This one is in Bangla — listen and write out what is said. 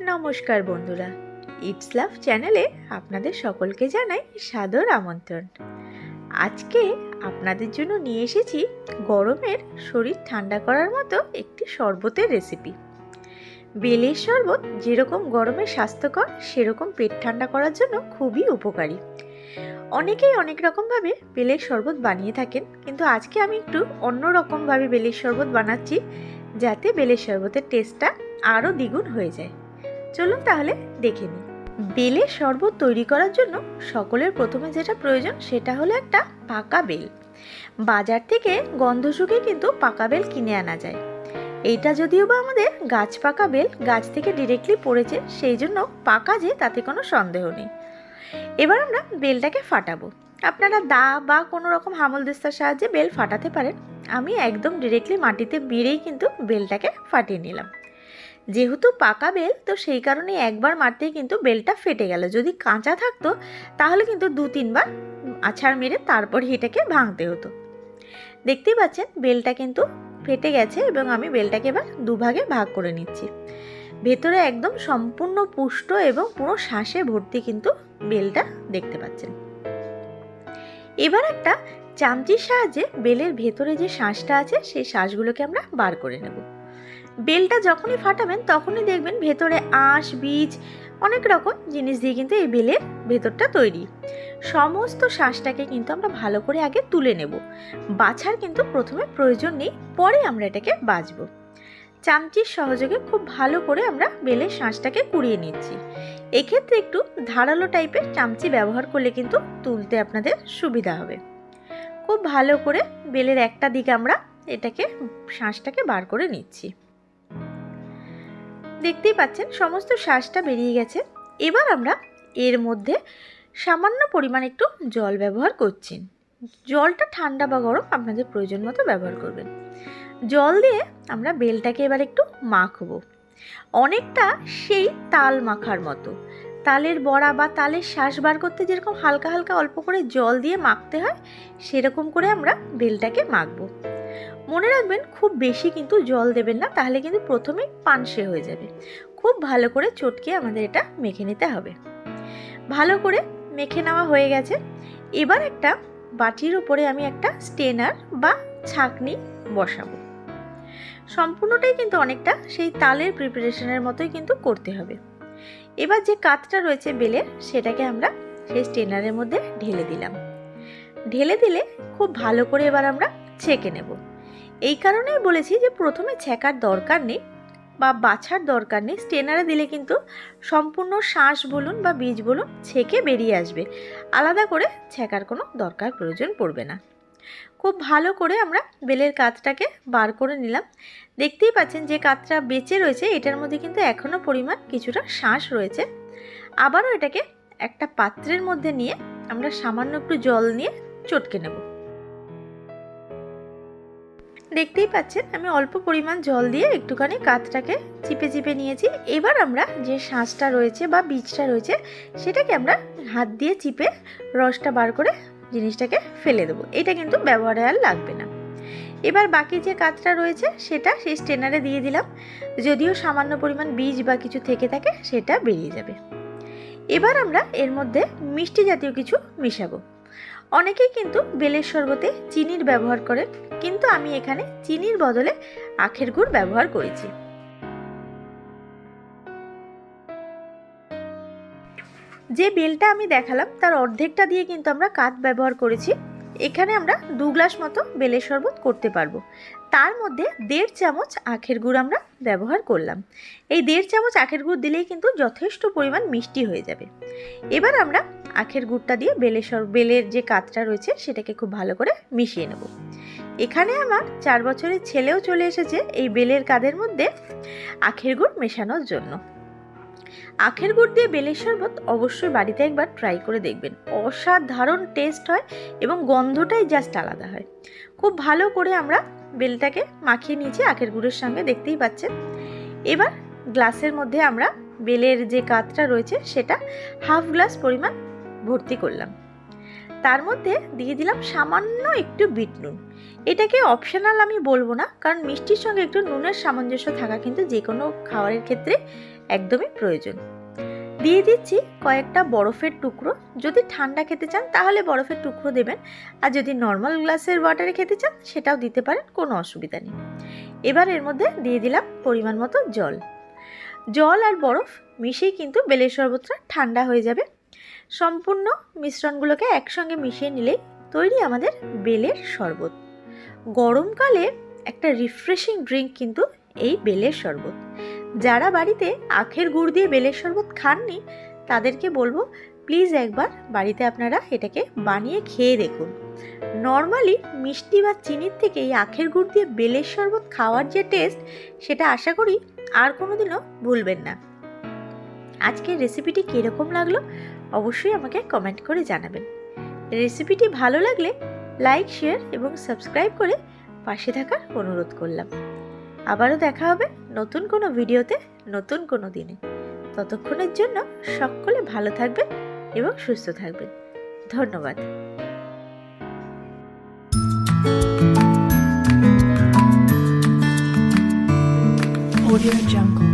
নমস্কার বন্ধুরা, ইটস লাভ চ্যানেলে আপনাদের সকলকে জানাই সাদর আমন্ত্রণ। আজকে আপনাদের জন্য নিয়ে এসেছি গরমের শরীর ঠান্ডা করার মতো একটি শরবতের রেসিপি। বেলের শরবত যেরকম গরমে স্বাস্থ্যকর, সেরকম পেট ঠান্ডা করার জন্য খুবই উপকারী। অনেকেই অনেক রকমভাবে বেলের শরবত বানিয়ে থাকেন, কিন্তু আজকে আমি একটু অন্য রকমভাবে বেলের শরবত বানাচ্ছি, যাতে বেলের শরবতের টেস্টটা আরও দ্বিগুণ হয়ে যায়। চলুন তাহলে দেখে নিই। বেলের শরবত তৈরি করার জন্য সকলের প্রথমে যেটা প্রয়োজন সেটা হলো একটা পাকা বেল। বাজার থেকে গন্ধ শুকে কিন্তু পাকা বেল কিনে আনা যায়। এইটা যদিও বা আমাদের গাছ পাকা বেল, গাছ থেকে ডিরেক্টলি পড়েছে, সেই জন্য পাকা যে তাতে কোনো সন্দেহ নেই। এবার আমরা বেলটাকে ফাটাবো। আপনারা দা বা কোনো রকম হামলদিস্তার সাহায্যে বেল ফাটাতে পারেন। আমি একদম ডিরেক্টলি মাটিতে বেড়েই কিন্তু বেলটাকে ফাটিয়ে নিলাম। যেহেতু পাকা বেল, তো সেই কারণে একবার মারতেই কিন্তু বেলটা ফেটে গেল। যদি কাঁচা থাকতো তাহলে কিন্তু 2-3 বার আছাড় মেরে তারপর এটাকে ভাঙতে হতো। দেখতেই পাচ্ছেন বেলটা কিন্তু ফেটে গেছে, এবং আমি বেলটাকে এবার দুভাগে ভাগ করে নিচ্ছি। ভেতরে একদম সম্পূর্ণ পুষ্ট এবং পুরো শ্বাসে ভর্তি কিন্তু বেলটা দেখতে পাচ্ছেন। এবার একটা চামচির সাহায্যে বেলের ভেতরে যে শ্বাসটা আছে সেই শ্বাসগুলোকে আমরা বার করে নেব। বেলটা যখনই ফাটাবেন তখনই দেখবেন ভেতরে আঁশ, বীজ, অনেক রকম জিনিস দিয়ে কিন্তু এই বেলের ভেতরটা তৈরি। সমস্ত শ্বাসটাকে কিন্তু আমরা ভালো করে আগে তুলে নেব। বাছার কিন্তু প্রথমে প্রয়োজন নেই, পরে আমরা এটাকে বাছবো। চামচির সহযোগে খুব ভালো করে আমরা বেলের শ্বাসটাকে কুড়িয়ে নিচ্ছি। এক্ষেত্রে একটু ধারালো টাইপের চামচি ব্যবহার করলে কিন্তু তুলতে আপনাদের সুবিধা হবে। খুব ভালো করে বেলের একটা দিকে আমরা এটাকে শ্বাসটাকে বার করে নিচ্ছি। দেখতেই পাচ্ছেন সমস্ত শ্বাসটা বেরিয়ে গেছে। এবার আমরা এর মধ্যে সামান্য পরিমাণ একটু জল ব্যবহার করছি। জলটা ঠান্ডা বা গরম আপনাদের প্রয়োজন মতো ব্যবহার করবেন। জল দিয়ে আমরা বেলটাকে এবার একটু মাখবো, অনেকটা সেই তাল মাখার মতো। তালের বড়া বা তালের শ্বাস বার করতে যেরকম হালকা হালকা অল্প করে জল দিয়ে মাখতে হয়, সেরকম করে আমরা বেলটাকে মাখবো। মনে রাখবেন খুব বেশি কিন্তু জল দেবেন না, তাহলে কিন্তু প্রথমেই পানসে হয়ে যাবে। খুব ভালো করে চটকে আমাদের এটা মেখে নিতে হবে। ভালো করে মেখে নেওয়া হয়ে গেছে। এবার একটা বাটির উপরে আমি একটা স্টেনার বা ছাঁকনি বসাবো। সম্পূর্ণটাই কিন্তু অনেকটা সেই তালের প্রিপারেশনের মতোই কিন্তু করতে হবে। এবার যে কাতটা রয়েছে বেলের, সেটাকে আমরা সেই স্টেনারের মধ্যে ঢেলে দিলাম। ঢেলে দিলে খুব ভালো করে এবার আমরা ছেঁকে নেব। এই কারণেই বলেছি যে প্রথমে ছেঁকার দরকার নেই বা বাছার দরকার নেই। স্টেনারে দিলে কিন্তু সম্পূর্ণ শ্বাস বলুন বা বীজ বলুন ছেঁকে বেরিয়ে আসবে, আলাদা করে ছেঁকার কোনো দরকার প্রয়োজন পড়বে না। খুব ভালো করে আমরা বেলের কাতটাকে বার করে নিলাম। দেখতেই পাচ্ছেন যে কাতটা বেঁচে রয়েছে, এটার মধ্যে কিন্তু এখনও পরিমাণ কিছুটা শ্বাস রয়েছে। আবারও এটাকে একটা পাত্রের মধ্যে নিয়ে আমরা সামান্য একটু জল নিয়ে চটকে নেব। দেখতেই পাচ্ছেন আমি অল্প পরিমাণ জল দিয়ে একটুখানি কাতটাকে চিপে চিপে নিয়েছি। এবার আমরা যে শ্বাসটা রয়েছে বা বীজটা রয়েছে সেটাকে আমরা হাত দিয়ে চিপে রসটা বার করে জিনিসটাকে ফেলে দেবো। এটা কিন্তু ব্যবহারে আর লাগবে না। এবার বাকি যে কাতটা রয়েছে সেটা সেই স্টেনারে দিয়ে দিলাম। যদিও সামান্য পরিমাণ বীজ বা কিছু থেকে থাকে সেটা বেরিয়ে যাবে। এবার আমরা এর মধ্যে মিষ্টি জাতীয় কিছু মিশাবো। অনেকেই কিন্তু বেলের শরবতে চিনির ব্যবহার করেন, কিন্তু আমি এখানে চিনির বদলে আখের গুড় ব্যবহার করেছি। যে বেলটা আমি দেখালাম তার অর্ধেকটা দিয়ে কিন্তু আমরা কাত ব্যবহার করেছি। এখানে আমরা 2 গ্লাস মতো বেলের শরবত করতে পারবো। তার মধ্যে 1.5 চামচ আখের গুড় আমরা ব্যবহার করলাম। এই 1.5 চামচ আখের গুড় দিলেই কিন্তু যথেষ্ট পরিমাণ মিষ্টি হয়ে যাবে। এবার আমরা আখের গুড়টা দিয়ে বেলের যে কাতটা রয়েছে সেটাকে খুব ভালো করে মিশিয়ে নেব। এখানে আমার 4 বছরের ছেলেও চলে এসেছে এই বেলের কাদের মধ্যে আখের গুড় মেশানোর জন্য। আখের গুড় দিয়ে বেলের শরবত অবশ্যই বাড়িতে একবার ট্রাই করে দেখবেন। অসাধারণ টেস্ট হয় এবং গন্ধটাই জাস্ট আলাদা হয়। খুব ভালো করে আমরা বেলটাকে মাখিয়ে নিয়েছি আখের গুড়ের সঙ্গে, দেখতেই পাচ্ছেন। এবার গ্লাসের মধ্যে আমরা বেলের যে কাতটা রয়েছে সেটা হাফ গ্লাস পরিমাণ ভর্তি করলাম। তার মধ্যে দিয়ে দিলাম সামান্য একটু বিট নুন। এটাকে অপশনাল আমি বলবো না, কারণ মিষ্টির সঙ্গে একটু নুনের সামঞ্জস্য থাকা কিন্তু যে কোনো খাবারের ক্ষেত্রে একদমই প্রয়োজন। দিয়ে দিচ্ছি কয়েকটা বরফের টুকরো। যদি ঠান্ডা খেতে চান তাহলে বরফের টুকরো দেবেন, আর যদি নর্মাল গ্লাসের ওয়াটারে খেতে চান সেটাও দিতে পারেন, কোনো অসুবিধা নেই। এবার এর মধ্যে দিয়ে দিলাম পরিমাণ মতো জল। জল আর বরফ মিশিয়ে কিন্তু বেলের শরবতটা ঠান্ডা হয়ে যাবে। সম্পূর্ণ মিশ্রণগুলোকে একসঙ্গে মিশিয়ে নিলেই তৈরি আমাদের বেলের শরবত। গরমকালে একটা রিফ্রেশিং ড্রিঙ্ক কিন্তু এই বেলের শরবত। যারা বাড়িতে আখের গুড় দিয়ে বেলের শরবত খাননি তাদেরকে বলবো প্লিজ একবার বাড়িতে আপনারা এটাকে বানিয়ে খেয়ে দেখুন। নর্মালি মিষ্টি বা চিনির থেকে এই আখের গুড় দিয়ে বেলের শরবত খাওয়ার যে টেস্ট, সেটা আশা করি আর কোনোদিনও ভুলবেন না। আজকের রেসিপিটি কীরকম লাগলো অবশ্যই আমাকে কমেন্ট করে জানাবেন। রেসিপিটি ভালো লাগলে লাইক, শেয়ার এবং সাবস্ক্রাইব করে পাশে থাকার অনুরোধ করলাম। আবারও দেখা হবে নতুন কোনো ভিডিওতে, নতুন কোনো দিনে। ততক্ষণের জন্য সকলে ভালো থাকবেন এবং সুস্থ থাকবেন। ধন্যবাদ। Audio Jungle.